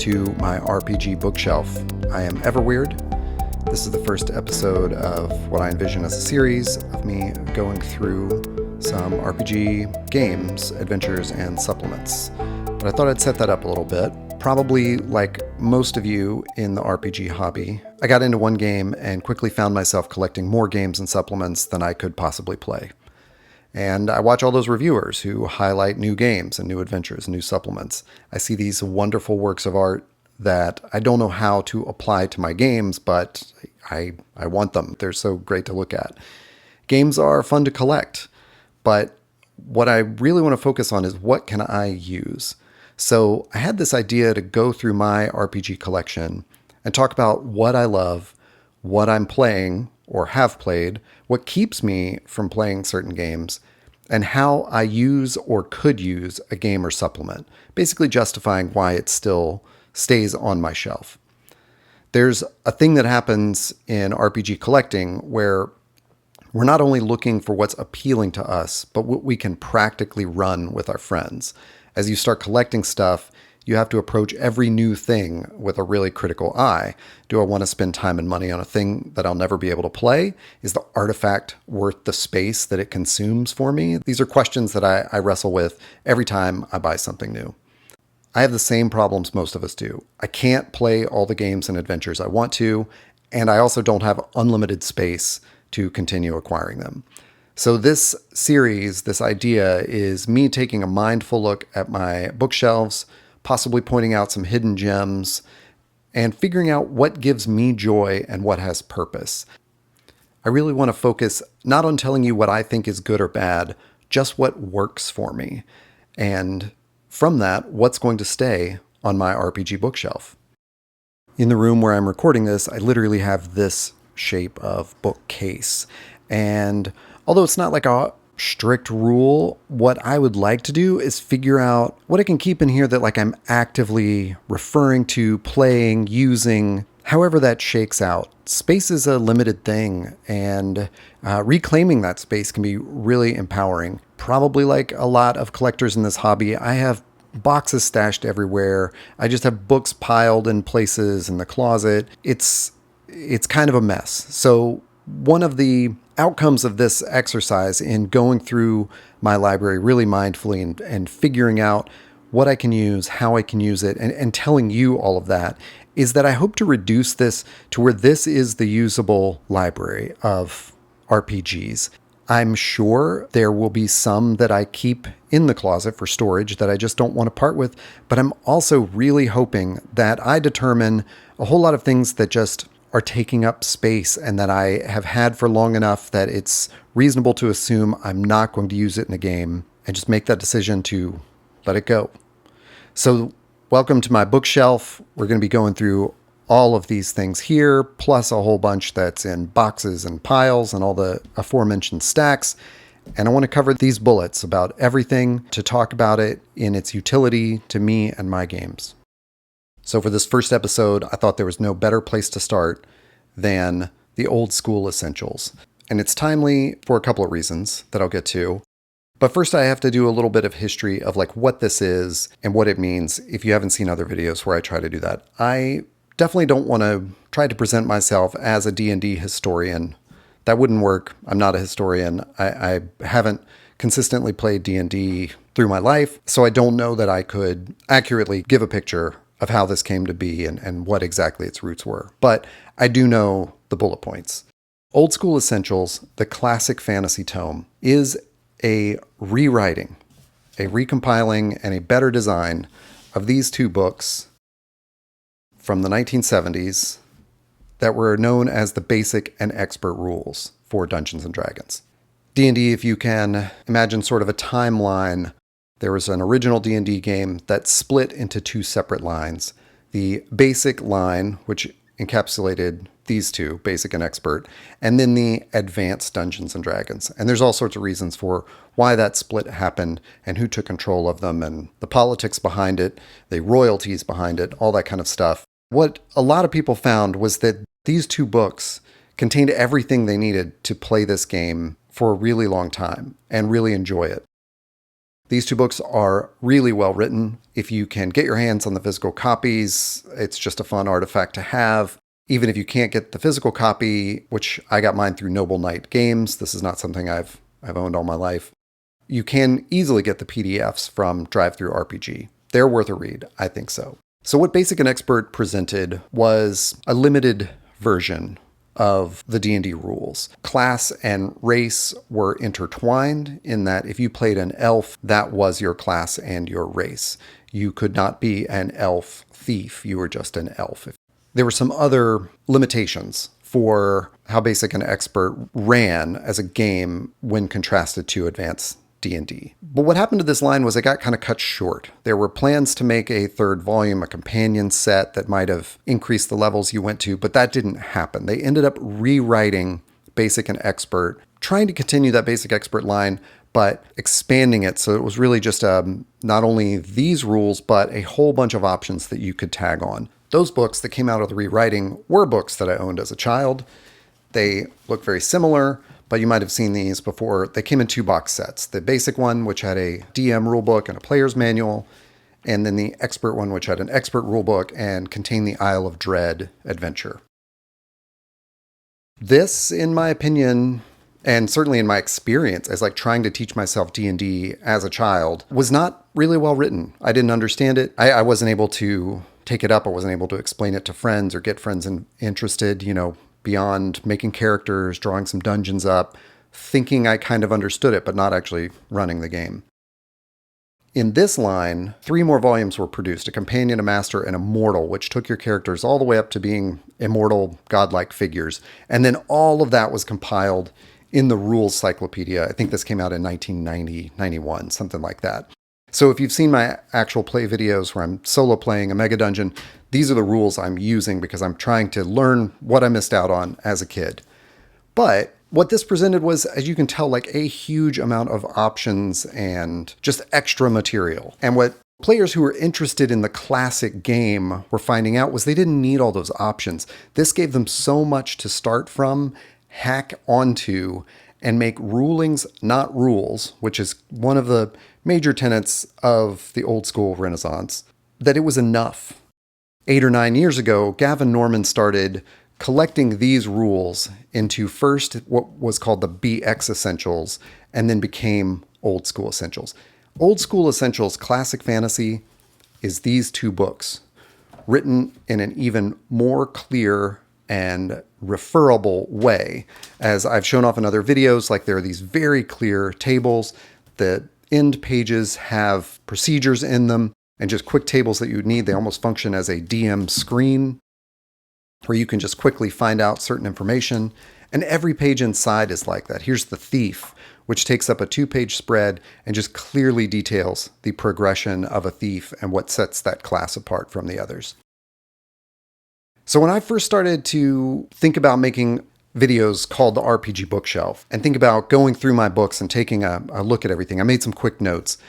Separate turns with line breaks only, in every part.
to my RPG bookshelf. I am Everweird. This is the first episode of what I envision as a series of me going through some RPG games, adventures, and supplements. But I thought I'd set that up a little bit. Probably like most of you in the RPG hobby, I got into one game and quickly found myself collecting more games and supplements than I could possibly play. And I watch all those reviewers who highlight new games and new adventures, new supplements. I see these wonderful works of art that I don't know how to apply to my games, but I want them. They're so great to look at. Games are fun to collect, but what I really want to focus on is what can I use? So I had this idea to go through my RPG collection and talk about what I love, what I'm playing or have played, what keeps me from playing certain games, and how I use or could use a game or supplement, basically justifying why it still stays on my shelf. There's a thing that happens in RPG collecting where we're not only looking for what's appealing to us, but what we can practically run with our friends. As you start collecting stuff, you have to approach every new thing with a really critical eye. Do I want to spend time and money on a thing that I'll never be able to play? Is the artifact worth the space that it consumes for me? These are questions that I wrestle with every time I buy something new. I have the same problems most of us do. I can't play all the games and adventures I want to, and I also don't have unlimited space to continue acquiring them. So this series, this idea, is me taking a mindful look at my bookshelves, possibly pointing out some hidden gems, and figuring out what gives me joy and what has purpose. I really want to focus not on telling you what I think is good or bad, just what works for me. And from that, what's going to stay on my RPG bookshelf. In the room where I'm recording this, I literally have this shape of bookcase. And although it's not like a strict rule, what I would like to do is figure out what I can keep in here that like I'm actively referring to, playing, using, however that shakes out. Space is a limited thing, and reclaiming that space can be really empowering. Probably like a lot of collectors in this hobby, I have boxes stashed everywhere. I just have books piled in places in the closet. It's kind of a mess. So one of the outcomes of this exercise in going through my library really mindfully and figuring out what I can use, how I can use it, and telling you all of that is that I hope to reduce this to where this is the usable library of RPGs. I'm sure there will be some that I keep in the closet for storage that I just don't want to part with, but I'm also really hoping that I determine a whole lot of things that just are taking up space and that I have had for long enough that it's reasonable to assume I'm not going to use it in a game, and just make that decision to let it go. So welcome to my bookshelf. We're going to be going through all of these things here, plus a whole bunch that's in boxes and piles and all the aforementioned stacks. And I want to cover these bullets about everything to talk about it in its utility to me and my games. So for this first episode, I thought there was no better place to start than the old school essentials. And it's timely for a couple of reasons that I'll get to. But first I have to do a little bit of history of like what this is and what it means if you haven't seen other videos where I try to do that. I definitely don't want to try to present myself as a D&D historian. That wouldn't work. I'm not a historian. I haven't consistently played D&D through my life, so I don't know that I could accurately give a picture of how this came to be and what exactly its roots were. But I do know the bullet points. Old School Essentials, the classic fantasy tome, is a rewriting, a recompiling, and a better design of these two books from the 1970s that were known as the basic and expert rules for Dungeons & Dragons. D&D, if you can imagine sort of a timeline, there was an original D&D game that split into two separate lines. The basic line, which encapsulated these two, basic and expert, and then the advanced Dungeons & Dragons. And there's all sorts of reasons for why that split happened and who took control of them and the politics behind it, the royalties behind it, all that kind of stuff. What a lot of people found was that these two books contained everything they needed to play this game for a really long time and really enjoy it. These two books are really well written. If you can get your hands on the physical copies, it's just a fun artifact to have. Even if you can't get the physical copy, which I got mine through Noble Knight Games, this is not something I've owned all my life, you can easily get the PDFs from DriveThruRPG. They're worth a read, I think so. So what Basic and Expert presented was a limited version of the D&D rules. Class and race were intertwined in that if you played an elf, that was your class and your race. You could not be an elf thief, you were just an elf. There were some other limitations for how Basic and Expert ran as a game when contrasted to Advanced D&D. But what happened to this line was it got kind of cut short. There were plans to make a third volume, a companion set that might have increased the levels you went to, but that didn't happen. They ended up rewriting Basic and Expert, trying to continue that Basic Expert line, but expanding it so it was really just not only these rules, but a whole bunch of options that you could tag on. Those books that came out of the rewriting were books that I owned as a child. They look very similar, but you might have seen these before. They came in 2 box sets. The basic one, which had a DM rulebook and a player's manual, and then the expert one, which had an expert rulebook and contained the Isle of Dread adventure. This, in my opinion, and certainly in my experience as like trying to teach myself D&D as a child, was not really well written. I didn't understand it. I wasn't able to take it up. I wasn't able to explain it to friends or get friends interested, beyond making characters, drawing some dungeons up, thinking I kind of understood it, but not actually running the game. In this line, 3 more volumes were produced, a companion, a master, and a mortal, which took your characters all the way up to being immortal, godlike figures. And then all of that was compiled in the Rules Cyclopedia. I think this came out in 1990, 91, something like that. So if you've seen my actual play videos where I'm solo playing a mega dungeon, these are the rules I'm using because I'm trying to learn what I missed out on as a kid. But what this presented was, as you can tell, like a huge amount of options and just extra material. And what players who were interested in the classic game were finding out was they didn't need all those options. This gave them so much to start from, hack onto, and make rulings, not rules, which is one of the major tenets of the old school Renaissance, that it was enough. 8 or 9 years ago, Gavin Norman started collecting these rules into first what was called the BX Essentials, and then became Old School Essentials. Old School Essentials Classic Fantasy is these 2 books, written in an even more clear and referable way. As I've shown off in other videos, like there are these very clear tables. The end pages have procedures in them and just quick tables that you would need. They almost function as a DM screen where you can just quickly find out certain information. And every page inside is like that. Here's the Thief, which takes up a 2-page spread and just clearly details the progression of a thief and what sets that class apart from the others. So when I first started to think about making videos called the RPG Bookshelf and think about going through my books and taking a look at everything, I made some quick notes.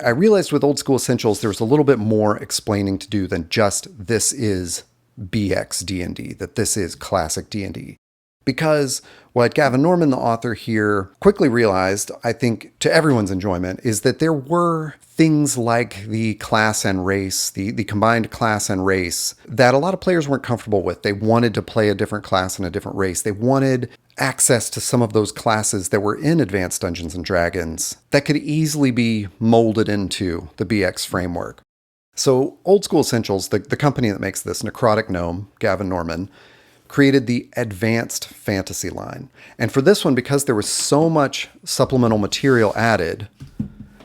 I realized with Old School Essentials, there was a little bit more explaining to do than just this is BX D&D, that this is classic D&D. Because what Gavin Norman, the author here, quickly realized, I think to everyone's enjoyment, is that there were things like the class and race, the combined class and race, that a lot of players weren't comfortable with. They wanted to play a different class and a different race. They wanted access to some of those classes that were in Advanced Dungeons & Dragons that could easily be molded into the BX framework. So Old School Essentials, the company that makes this, Necrotic Gnome, Gavin Norman, created the Advanced Fantasy line. And for this one, because there was so much supplemental material added,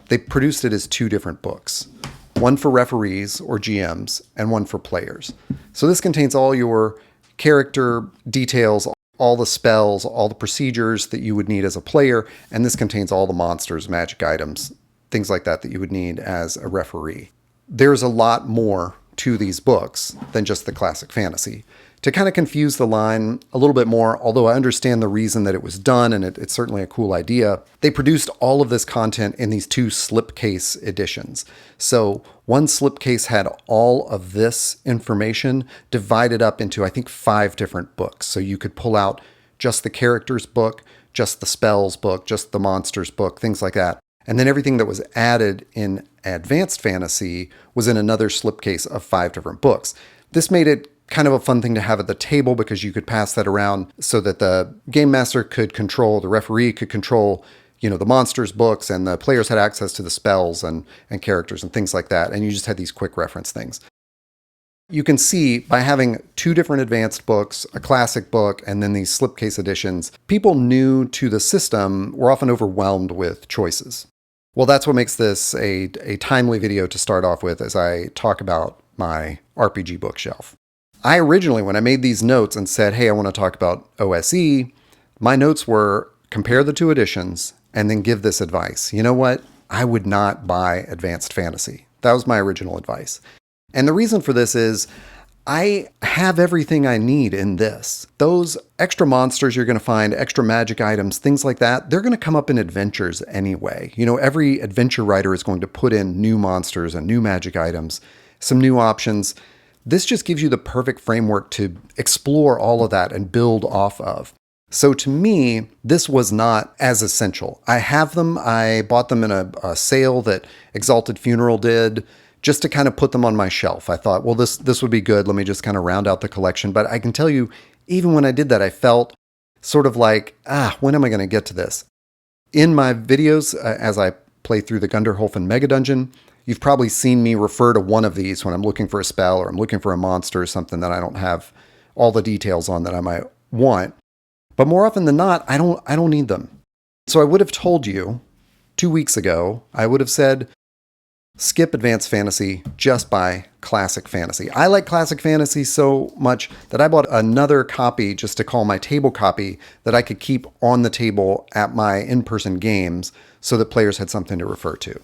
they produced it as 2 different books. One for referees or GMs and one for players. So this contains all your character details, all the spells, all the procedures that you would need as a player, and this contains all the monsters, magic items, things like that you would need as a referee. There's a lot more to these books than just the classic fantasy. To kind of confuse the line a little bit more, although I understand the reason that it was done, and it's certainly a cool idea, they produced all of this content in these 2 slipcase editions. So one slipcase had all of this information divided up into, I think, 5 different books. So you could pull out just the characters book, just the spells book, just the monsters book, things like that. And then everything that was added in Advanced Fantasy was in another slipcase of 5 different books. This made it kind of a fun thing to have at the table because you could pass that around so that the game master could control, the referee could control, the monsters books, and the players had access to the spells and characters and things like that. And you just had these quick reference things. You can see by having 2 different advanced books, a classic book, and then these slipcase editions, people new to the system were often overwhelmed with choices. Well, that's what makes this a timely video to start off with as I talk about my RPG bookshelf. I originally, when I made these notes and said, hey, I want to talk about OSE, my notes were compare the 2 editions and then give this advice. You know what? I would not buy Advanced Fantasy. That was my original advice. And the reason for this is I have everything I need in this. Those extra monsters you're going to find, extra magic items, things like that, they're going to come up in adventures anyway. Every adventure writer is going to put in new monsters and new magic items, some new options. This just gives you the perfect framework to explore all of that and build off of. So to me, this was not as essential. I have them. I bought them in a sale that Exalted Funeral did, just to kind of put them on my shelf. I thought, well, this would be good. Let me just kind of round out the collection. But I can tell you, even when I did that, I felt sort of like, when am I going to get to this? In my videos, as I play through the Gunderholfen Mega Dungeon, you've probably seen me refer to one of these when I'm looking for a spell or I'm looking for a monster or something that I don't have all the details on that I might want. But more often than not, I don't need them. So I would have told you 2 weeks ago, I would have said, skip Advanced Fantasy, just buy Classic Fantasy. I like Classic Fantasy so much that I bought another copy just to call my table copy that I could keep on the table at my in-person games so that players had something to refer to.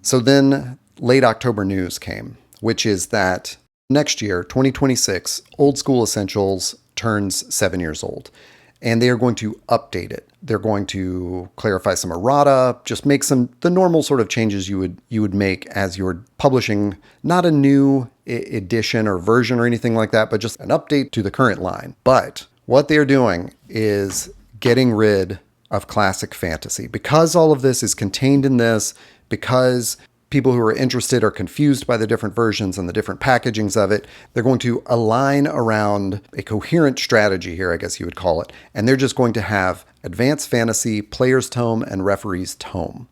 So then late October news came, which is that next year, 2026, Old School Essentials turns 7 years old. And they are going to update it. They're going to clarify some errata, just make the normal sort of changes you would make as you're publishing, not a new edition or version or anything like that, but just an update to the current line. But what they're doing is getting rid of Classic Fantasy. Because all of this is contained in this, because people who are interested are confused by the different versions and the different packagings of it, they're going to align around a coherent strategy here, I guess you would call it. And they're just going to have Advanced Fantasy, Player's Tome, and Referee's Tome.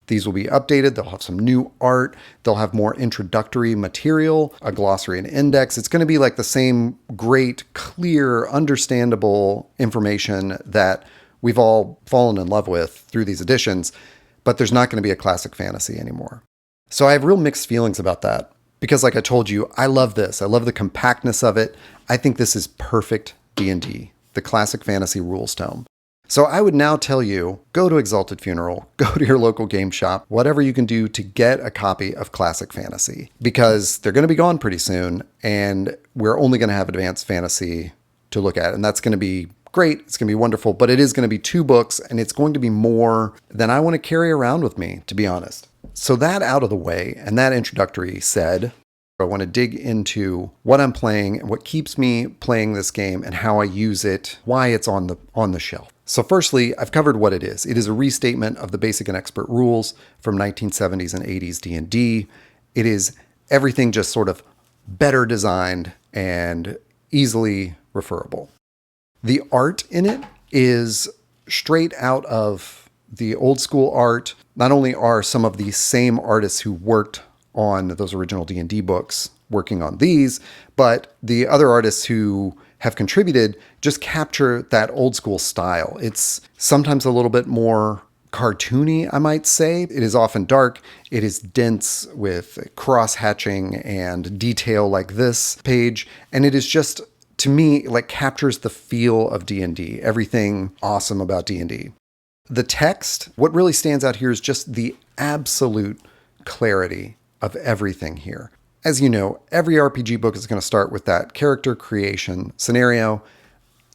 These will be updated. They'll have some new art. They'll have more introductory material, a glossary and index. It's going to be like the same great, clear, understandable information that we've all fallen in love with through these editions, but there's not going to be a Classic Fantasy anymore. So I have real mixed feelings about that because, like I told you, I love this. I love the compactness of it. I think this is perfect D&D, the Classic Fantasy Rules Tome. So I would now tell you, go to Exalted Funeral, go to your local game shop, whatever you can do to get a copy of Classic Fantasy, because they're going to be gone pretty soon, and we're only going to have Advanced Fantasy to look at, and that's going to be great. It's going to be wonderful, but it is going to be 2 books, and it's going to be more than I want to carry around with me, to be honest. So that out of the way, and that introductory said, I want to dig into what I'm playing and what keeps me playing this game and how I use it, why it's on the shelf. So firstly, I've covered what it is. It is a restatement of the basic and expert rules from 1970s and 80s D&D. It is everything just sort of better designed and easily referable. The art in it is straight out of the old school art. Not only are some of the same artists who worked on those original D&D books working on these, but the other artists who have contributed just capture that old school style. It's sometimes a little bit more cartoony, I might say. It is often dark. It is dense with cross-hatching and detail like this page. And it is just, to me, like captures the feel of D&D, everything awesome about D&D. The text, what really stands out here is just the absolute clarity of everything here. As you know, every RPG book is going to start with that character creation scenario.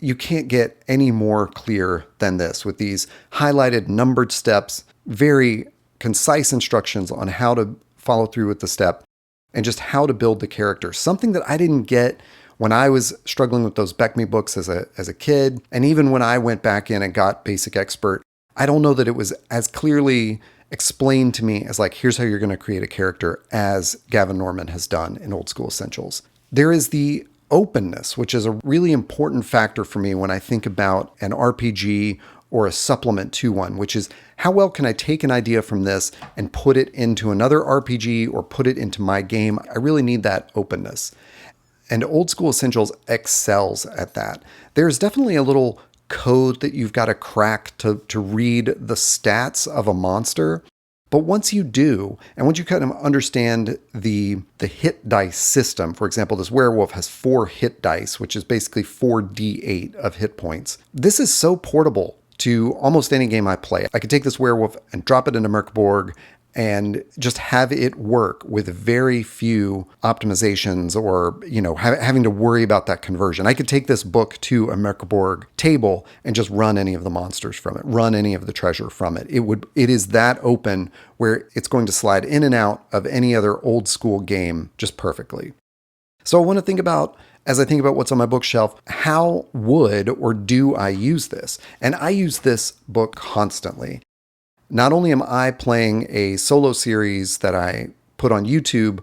You can't get any more clear than this with these highlighted numbered steps, very concise instructions on how to follow through with the step and just how to build the character. Something that I didn't get when I was struggling with those Beckme books as a kid. And even when I went back in and got Basic Expert, I don't know that it was as clearly explained to me as like, here's how you're going to create a character as Gavin Norman has done in Old School Essentials. There is the openness, which is a really important factor for me when I think about an RPG or a supplement to one, which is how well can I take an idea from this and put it into another RPG or put it into my game? I really need that openness. And Old School Essentials excels at that. There's definitely a little code that you've got to crack to read the stats of a monster. But once you do, and once you kind of understand the hit dice system, for example, this werewolf has 4 hit dice, which is basically 4d8 of hit points. This is so portable to almost any game I play. I could take this werewolf and drop it into Merkborg and just have it work with very few optimizations or, having to worry about that conversion. I could take this book to a Merkborg table and just run any of the monsters from it, run any of the treasure from it. It is that open where it's going to slide in and out of any other old school game just perfectly. So I want to think about, as I think about what's on my bookshelf, how would or do I use this? And I use this book constantly. Not only am I playing a solo series that I put on YouTube,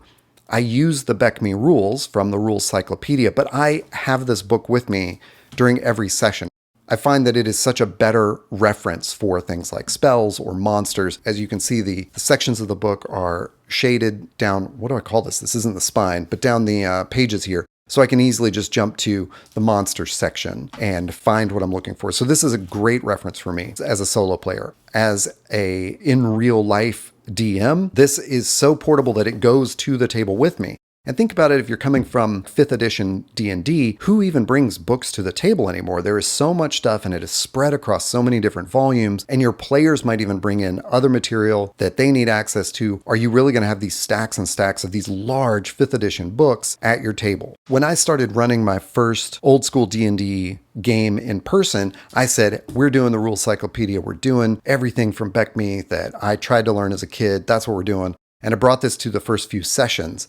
I use the BECME rules from the Rules Cyclopedia, but I have this book with me during every session. I find that it is such a better reference for things like spells or monsters. As you can see, the sections of the book are shaded down, what do I call this? This isn't the spine, but down the pages here. So I can easily just jump to the monsters section and find what I'm looking for. So this is a great reference for me as a solo player. As a in real life DM, this is so portable that it goes to the table with me. And think about it, if you're coming from 5th edition D&D, who even brings books to the table anymore? There is so much stuff and it is spread across so many different volumes, and your players might even bring in other material that they need access to. Are you really going to have these stacks and stacks of these large 5th edition books at your table? When I started running my first old school D&D game in person, I said, we're doing the Rules Cyclopedia. We're doing everything from BECME that I tried to learn as a kid. That's what we're doing. And I brought this to the first few sessions.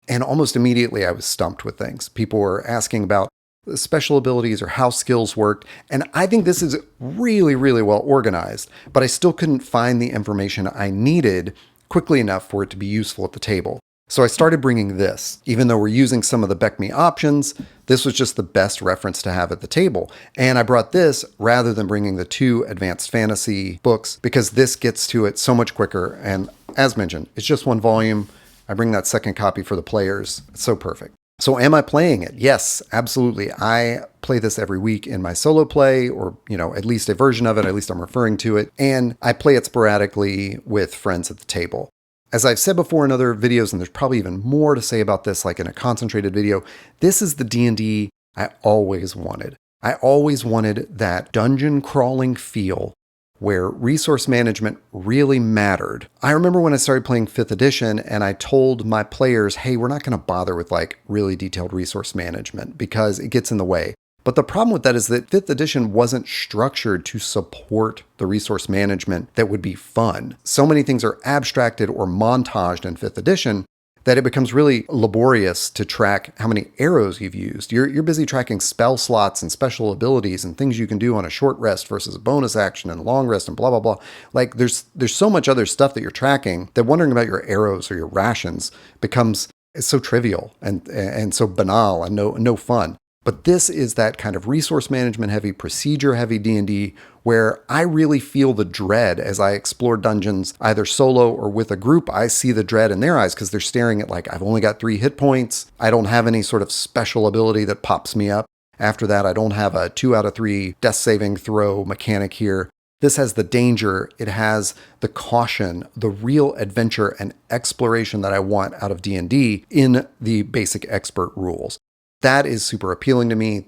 And almost immediately I was stumped with things. People were asking about special abilities or how skills worked. And I think this is really, really well organized, but I still couldn't find the information I needed quickly enough for it to be useful at the table. So I started bringing this. Even though we're using some of the BECME options, this was just the best reference to have at the table. And I brought this rather than bringing the 2 advanced fantasy books because this gets to it so much quicker. And as mentioned, it's just 1 volume. I bring that second copy for the players. It's so perfect. So am I playing it? Yes, absolutely. I play this every week in my solo play, or, at least a version of it. At least I'm referring to it. And I play it sporadically with friends at the table. As I've said before in other videos, and there's probably even more to say about this, like in a concentrated video, this is the D&D I always wanted. I always wanted that dungeon crawling feel where resource management really mattered. I remember when I started playing 5th edition and I told my players, hey, we're not going to bother with like really detailed resource management because it gets in the way. But the problem with that is that 5th edition wasn't structured to support the resource management that would be fun. So many things are abstracted or montaged in 5th edition that it becomes really laborious to track how many arrows you've used. You're busy tracking spell slots and special abilities and things you can do on a short rest versus a bonus action and a long rest and blah, blah, blah. Like there's so much other stuff that you're tracking that wondering about your arrows or your rations becomes so trivial and so banal and no fun. But this is that kind of resource management heavy, procedure heavy D&D where I really feel the dread as I explore dungeons, either solo or with a group. I see the dread in their eyes because they're staring at like, I've only got 3 hit points. I don't have any sort of special ability that pops me up. After that, I don't have a 2 out of 3 death saving throw mechanic here. This has the danger, it has the caution, the real adventure and exploration that I want out of D&D in the basic expert rules. That is super appealing to me.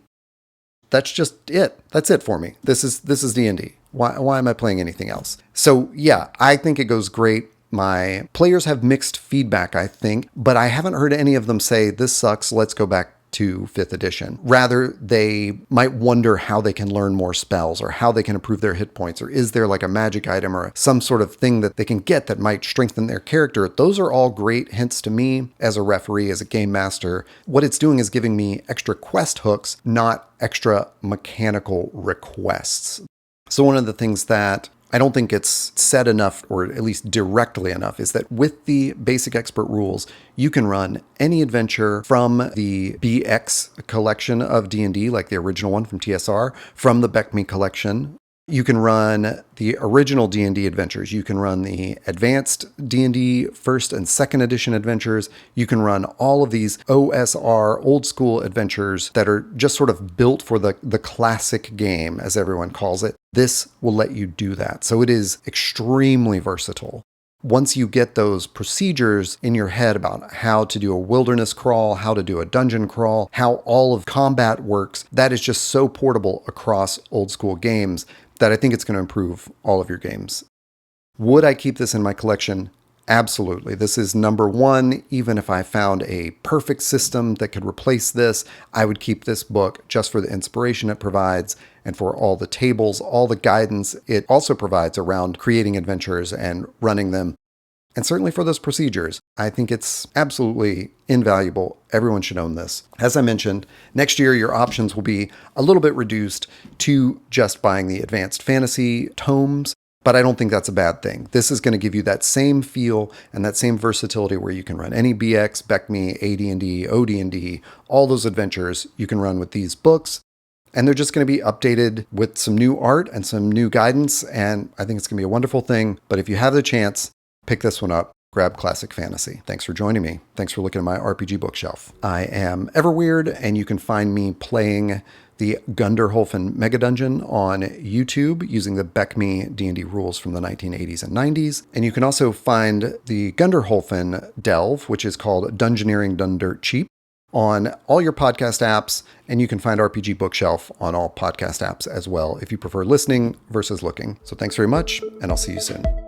That's just it. That's it for me. This is D&D. Why am I playing anything else? So yeah, I think it goes great. My players have mixed feedback, I think, but I haven't heard any of them say, this sucks, let's go back to 5th edition. Rather, they might wonder how they can learn more spells or how they can improve their hit points, or is there like a magic item or some sort of thing that they can get that might strengthen their character. Those are all great hints to me as a referee, as a game master. What it's doing is giving me extra quest hooks, not extra mechanical requests. So one of the things that I don't think it's said enough, or at least directly enough, is that with the basic expert rules, you can run any adventure from the BX collection of D&D, like the original one from TSR, from the BECME collection. You can run the original D&D adventures. You can run the advanced D&D first and second edition adventures. You can run all of these OSR, old school adventures that are just sort of built for the classic game, as everyone calls it. This will let you do that. So it is extremely versatile. Once you get those procedures in your head about how to do a wilderness crawl, how to do a dungeon crawl, how all of combat works, that is just so portable across old school games that I think it's going to improve all of your games. Would I keep this in my collection? Absolutely. This is number one. Even if I found a perfect system that could replace this, I would keep this book just for the inspiration it provides and for all the tables, all the guidance it also provides around creating adventures and running them. And certainly for those procedures, I think it's absolutely invaluable. Everyone should own this. As I mentioned, next year your options will be a little bit reduced to just buying the advanced fantasy tomes, but I don't think that's a bad thing. This is going to give you that same feel and that same versatility where you can run any BX, BECME, AD&D, OD&D, all those adventures you can run with these books. And they're just going to be updated with some new art and some new guidance, and I think it's going to be a wonderful thing. But if you have the chance, pick this one up. Grab Classic Fantasy. Thanks for joining me. Thanks for looking at my RPG bookshelf. I am everweird, and you can find me playing the Gunderholfen Mega Dungeon on YouTube using the BECME D&D rules from the 1980s and 90s. And you can also find the Gunderholfen Delve, which is called Dungeoneering Done Dirt Cheap, on all your podcast apps, and you can find RPG Bookshelf on all podcast apps as well if you prefer listening versus looking. So thanks very much, and I'll see you soon.